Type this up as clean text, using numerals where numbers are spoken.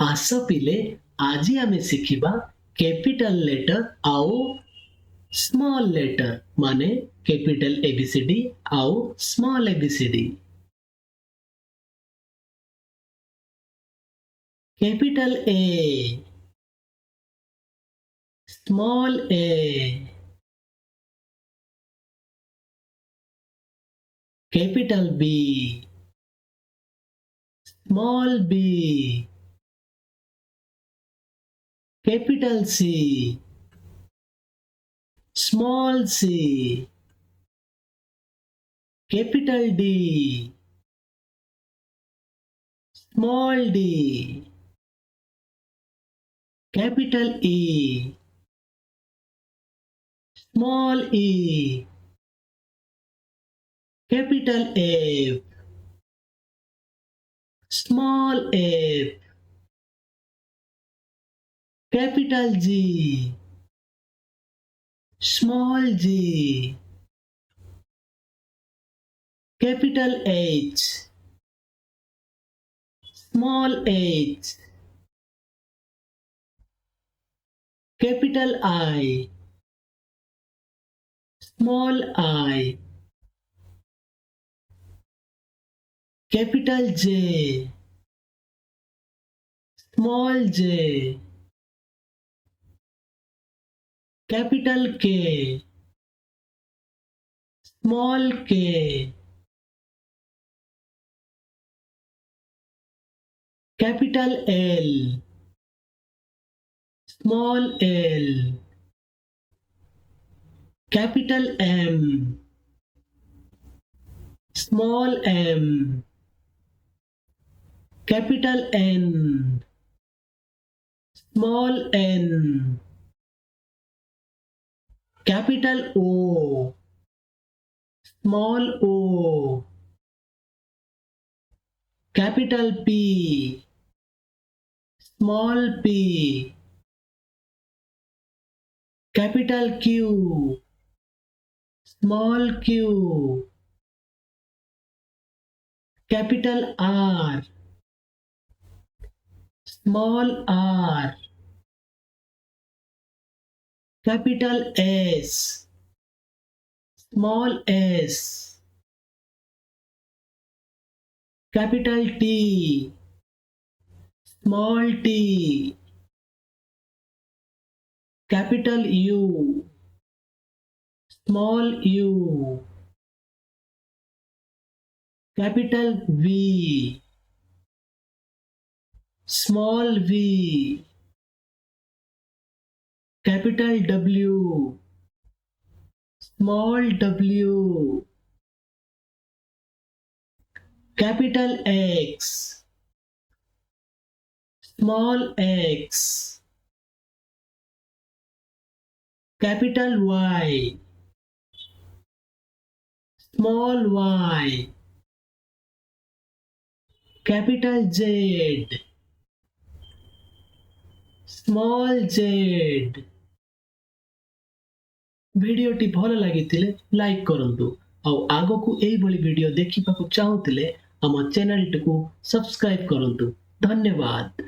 आस पिले आज आमे शिखिबा कैपिटल लेटर आउ स्मॉल लेटर माने कैपिटल एबीसीडी आउ small A B C D. Capital A, small A, capital B, small B, capital C, small C, capital D, small D, capital E, small E, capital F, small F, capital G, small G, capital H, small H, capital I, small I, capital J, small J, capital K, small K, capital L, small L, capital M, small M, capital N, small N, capital O, small O, capital P, small P, capital Q, small Q, capital R, small R, capital S, small S, capital T, small T, capital U, small U, capital V, small V, capital W, small W, capital X, small X, capital Y, small Y, capital Z, small Z. भिडियोटी भल लागिथिले like करंतु आउ आगकू एई भली video देखिबाकू चाहुथिले हम channel टिकू subscribe करंतु। धन्यवाद।